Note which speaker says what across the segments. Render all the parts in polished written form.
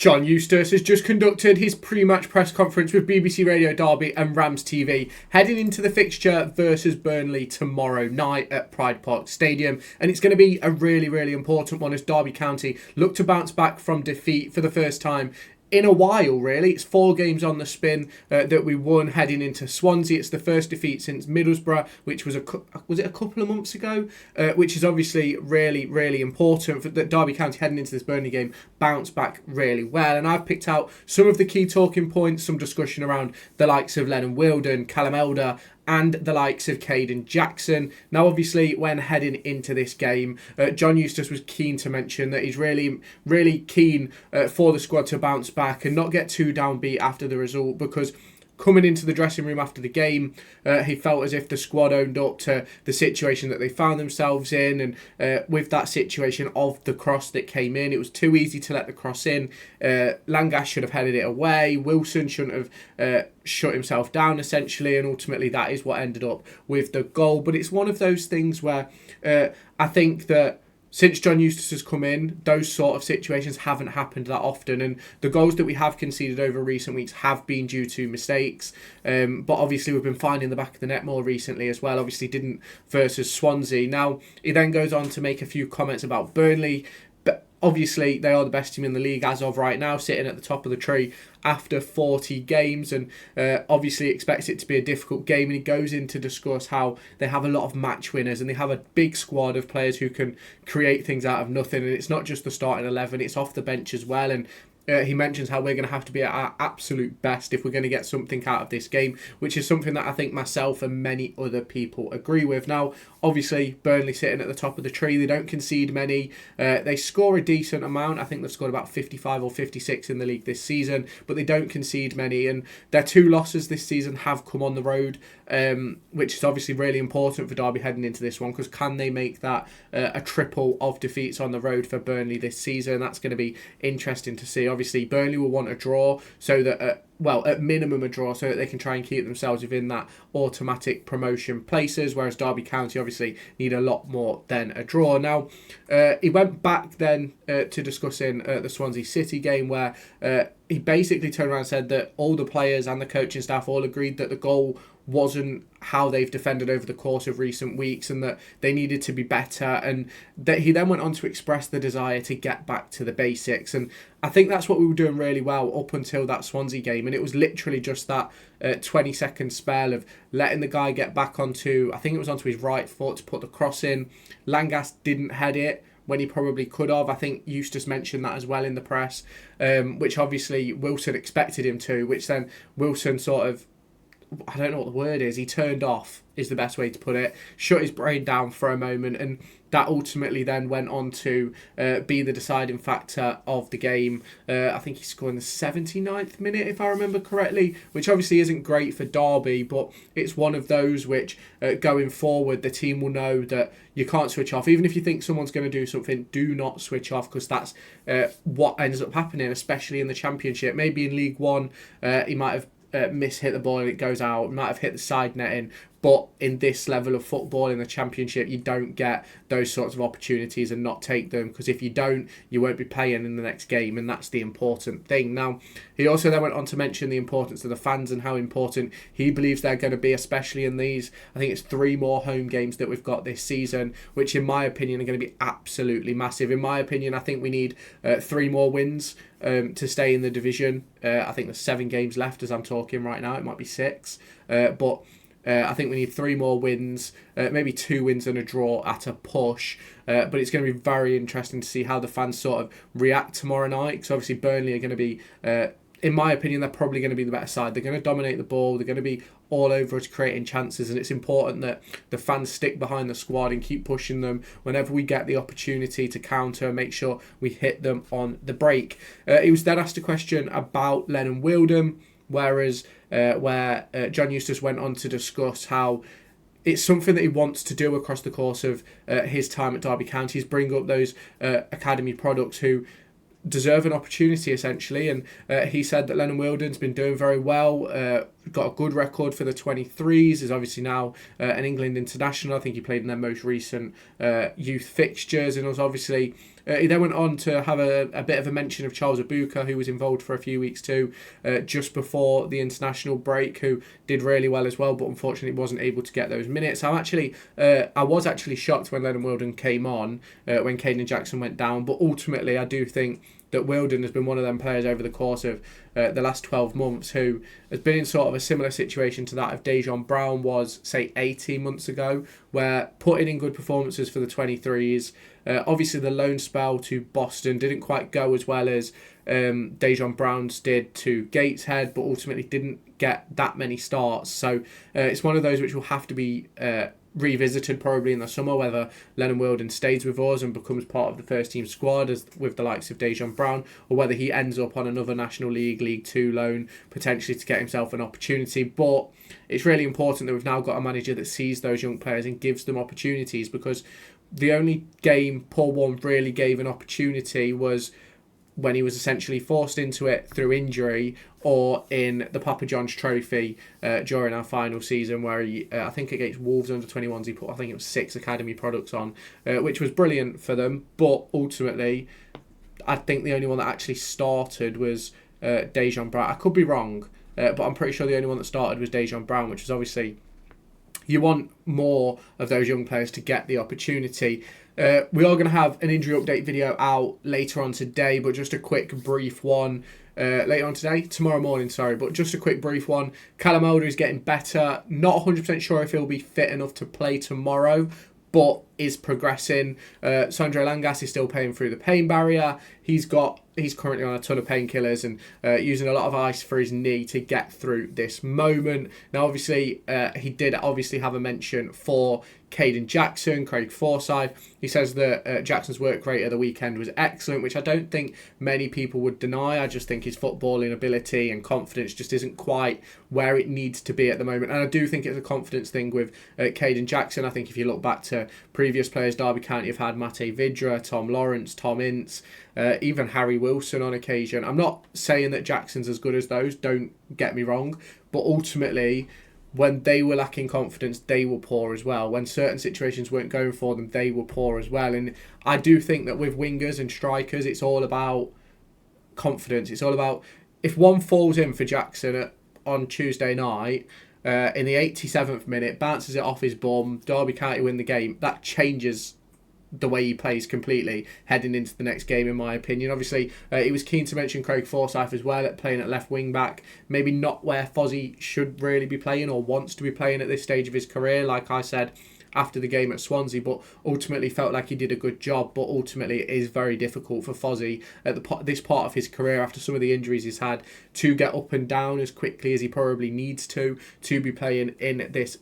Speaker 1: John Eustace has just conducted his pre-match press conference with BBC Radio Derby and Rams TV, heading into the fixture versus Burnley tomorrow night at Pride Park Stadium. And it's going to be a really, really important one as Derby County look to bounce back from defeat for the first time in a while, really. It's 4 games on the spin that we won heading into Swansea. It's the first defeat since Middlesbrough, which was a couple of months ago, which is obviously really, really important for that Derby County heading into this Burnley game bounce back really well. And I've picked out some of the key talking points, some discussion around the likes of Lennon Wilden, Callum Elder, and the likes of Caden Jackson. Now, obviously, when heading into this game, John Eustace was keen to mention that he's really, really keen for the squad to bounce back and not get too downbeat after the result, because coming into the dressing room after the game, he felt as if the squad owned up to the situation that they found themselves in, and with that situation of the cross that came in, it was too easy to let the cross in. Langas should have headed it away. Wilson shouldn't have shut himself down, essentially, and ultimately that is what ended up with the goal. But it's one of those things where I think that since John Eustace has come in, those sort of situations haven't happened that often, and the goals that we have conceded over recent weeks have been due to mistakes. But obviously we've been finding the back of the net more recently as well. Obviously didn't versus Swansea. Now, he then goes on to make a few comments about Burnley. But obviously they are the best team in the league as of right now, sitting at the top of the tree after 40 games, and obviously expects it to be a difficult game. And he goes in to discuss how they have a lot of match winners and they have a big squad of players who can create things out of nothing, and it's not just the starting 11, it's off the bench as well. And he mentions how we're going to have to be at our absolute best if we're going to get something out of this game, which is something that I think myself and many other people agree with. Now, obviously, Burnley sitting at the top of the tree, they don't concede many. They score a decent amount. I think they've scored about 55 or 56 in the league this season, but they don't concede many. And their 2 losses this season have come on the road, which is obviously really important for Derby heading into this one, because can they make that a triple of defeats on the road for Burnley this season? That's going to be interesting to see. Obviously, Burnley will want a draw, so that at minimum a draw, so that they can try and keep themselves within that automatic promotion places, whereas Derby County obviously need a lot more than a draw. Now, he went back then to discussing the Swansea City game, where he basically turned around and said that all the players and the coaching staff all agreed that the goal wasn't how they've defended over the course of recent weeks, and that they needed to be better, and that he then went on to express the desire to get back to the basics. And I think that's what we were doing really well up until that Swansea game, and it was literally just that 20-second spell of letting the guy get back onto, I think it was onto his right foot to put the cross in. Langas didn't head it when he probably could have. I think Eustace mentioned that as well in the press, which obviously Wilson expected him to, which then Wilson sort of, I don't know what the word is, he turned off is the best way to put it, shut his brain down for a moment, and that ultimately then went on to be the deciding factor of the game. I think he scored in the 79th minute, if I remember correctly, which obviously isn't great for Derby, but it's one of those which, going forward, the team will know that you can't switch off. Even if you think someone's going to do something, do not switch off, because that's what ends up happening, especially in the Championship. Maybe in League One, he might have hit the ball and it goes out, might have hit the side netting, but in this level of football in the Championship, you don't get those sorts of opportunities and not take them, because if you don't, you won't be playing in the next game, and that's the important thing. Now, he also then went on to mention the importance of the fans and how important he believes they're going to be, especially in these, I think it's 3 more home games that we've got this season, which in my opinion are going to be absolutely massive. In my opinion, I think we need 3 more wins to stay in the division. I think there's 7 games left as I'm talking right now. It might be 6, but I think we need 3 more wins, maybe 2 wins and a draw at a push. But it's going to be very interesting to see how the fans sort of react tomorrow night, because obviously Burnley are going to be, in my opinion, they're probably going to be the better side. They're going to dominate the ball. They're going to be all over us creating chances, and it's important that the fans stick behind the squad and keep pushing them whenever we get the opportunity to counter and make sure we hit them on the break. He was then asked a question about Lennon Wilden, where John Eustace went on to discuss how it's something that he wants to do across the course of his time at Derby County, is bring up those academy products who deserve an opportunity, essentially. And he said that Lennon Wilden's been doing very well got a good record for the 23s, is obviously now an England international. I think he played in their most recent youth fixtures, and was obviously he then went on to have a bit of a mention of Charles Abuka, who was involved for a few weeks too, just before the international break, who did really well as well, but unfortunately wasn't able to get those minutes. I was actually shocked when Lennon Wilden came on, when Caden Jackson went down, but ultimately I do think that Wilden has been one of them players over the course of the last 12 months who has been in sort of a similar situation to that of Dejan Brown was, say, 18 months ago, where putting in good performances for the 23s. Obviously, the loan spell to Boston didn't quite go as well as Dejan Brown's did to Gateshead, but ultimately didn't get that many starts. So it's one of those which will have to be revisited probably in the summer, whether Lennon Wilden stays with us and becomes part of the first team squad as with the likes of Dejan Brown, or whether he ends up on another National League 2 loan potentially to get himself an opportunity. But it's really important that we've now got a manager that sees those young players and gives them opportunities, because the only game Paul Warne really gave an opportunity was when he was essentially forced into it through injury, or in the Papa John's Trophy during our final season, where he, I think against Wolves under-21s, he put, I think it was 6 academy products on, which was brilliant for them. But ultimately, I think the only one that actually started was Dejan Brown. I could be wrong, but I'm pretty sure the only one that started was Dejan Brown, which is obviously, you want more of those young players to get the opportunity. We are going to have an injury update video out later on today, but just a quick brief one. Later on today, tomorrow morning, sorry, but just a quick brief one. Callum Elder is getting better. Not 100% sure if he'll be fit enough to play tomorrow, but is progressing. Sondre Langas is still playing through the pain barrier. He's currently on a ton of painkillers and using a lot of ice for his knee to get through this moment. Now, obviously, he did obviously have a mention for Caden Jackson, Craig Forsyth. He says that Jackson's work rate at the weekend was excellent, which I don't think many people would deny. I just think his footballing ability and confidence just isn't quite where it needs to be at the moment. And I do think it's a confidence thing with Caden Jackson. I think if you look back to previous players Derby County have had, Mate Vidra, Tom Lawrence, Tom Ince, even Harry Wilson on occasion. I'm not saying that Jackson's as good as those, don't get me wrong, but ultimately, when they were lacking confidence, they were poor as well. When certain situations weren't going for them, they were poor as well. And I do think that with wingers and strikers, it's all about confidence. It's all about, if one falls in for Jackson on Tuesday night, in the 87th minute, bounces it off his bum, Derby County win the game, that changes the way he plays completely heading into the next game, in my opinion. Obviously, he was keen to mention Craig Forsyth as well, at playing at left wing back. Maybe not where Fozzie should really be playing or wants to be playing at this stage of his career, like I said after the game at Swansea, but ultimately felt like he did a good job. But ultimately, it is very difficult for Fozzie at this part of his career, after some of the injuries he's had, to get up and down as quickly as he probably needs to be playing in this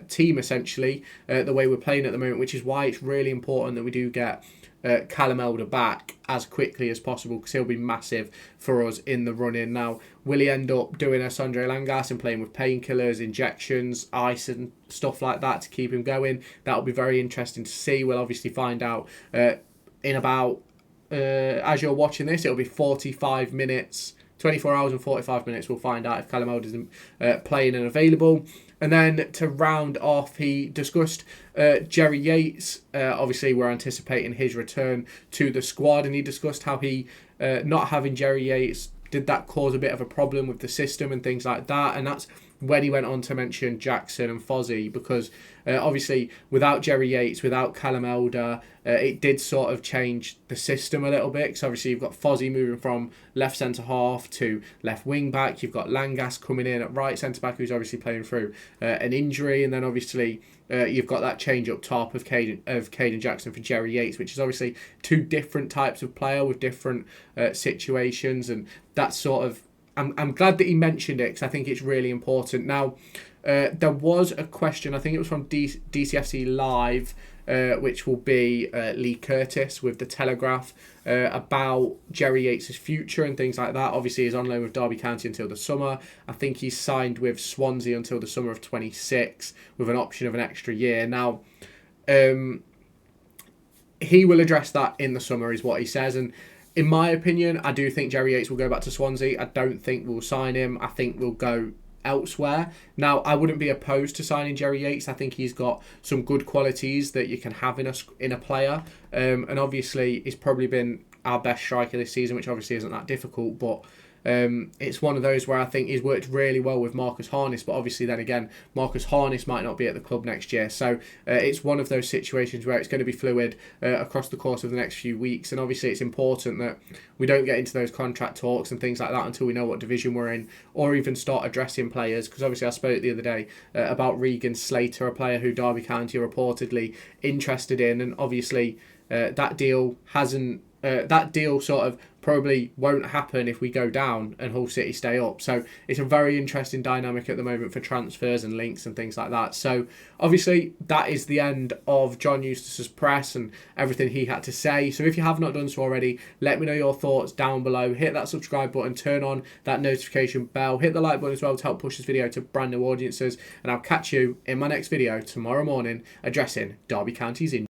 Speaker 1: team, essentially, the way we're playing at the moment, which is why it's really important that we do get Callum Elder back as quickly as possible, because he'll be massive for us in the run-in. Now, will he end up doing a Sondre Langas and playing with painkillers, injections, ice and stuff like that to keep him going? That'll be very interesting to see. We'll obviously find out in about, as you're watching this, it'll be 45 minutes, 24 hours and 45 minutes, we'll find out if Callum Elder is playing and available. And then to round off, he discussed Jerry Yates. Obviously, we're anticipating his return to the squad, and he discussed how he, not having Jerry Yates, did that cause a bit of a problem with the system and things like that. And that's when he went on to mention Jackson and Fozzie, because obviously without Jerry Yates, without Callum Elder, it did sort of change the system a little bit, because obviously you've got Fozzie moving from left centre half to left wing back. You've got Langas coming in at right centre back, who's obviously playing through an injury, and then obviously you've got that change up top of Caden Jackson for Jerry Yates, which is obviously two different types of player with different situations, and that's sort of, I'm glad that he mentioned it, because I think it's really important. Now, there was a question, I think it was from DCFC Live, which will be Lee Curtis with The Telegraph, about Jerry Yates' future and things like that. Obviously, he's on loan with Derby County until the summer. I think he's signed with Swansea until the summer of 26, with an option of an extra year. Now, he will address that in the summer, is what he says, and in my opinion, I do think Jerry Yates will go back to Swansea. I don't think we'll sign him. I think we'll go elsewhere. Now, I wouldn't be opposed to signing Jerry Yates. I think he's got some good qualities that you can have in a player. And obviously, he's probably been our best striker this season, which obviously isn't that difficult, but it's one of those where I think he's worked really well with Marcus Harness, but obviously then again, Marcus Harness might not be at the club next year. So it's one of those situations where it's going to be fluid across the course of the next few weeks. And obviously it's important that we don't get into those contract talks and things like that until we know what division we're in, or even start addressing players. Because obviously I spoke the other day about Regan Slater, a player who Derby County are reportedly interested in, and obviously that deal hasn't. That deal sort of probably won't happen if we go down and Hull City stay up. So it's a very interesting dynamic at the moment for transfers and links and things like that. So obviously that is the end of John Eustace's press and everything he had to say. So if you have not done so already, let me know your thoughts down below. Hit that subscribe button, turn on that notification bell, hit the like button as well to help push this video to brand new audiences. And I'll catch you in my next video tomorrow morning addressing Derby County's injury.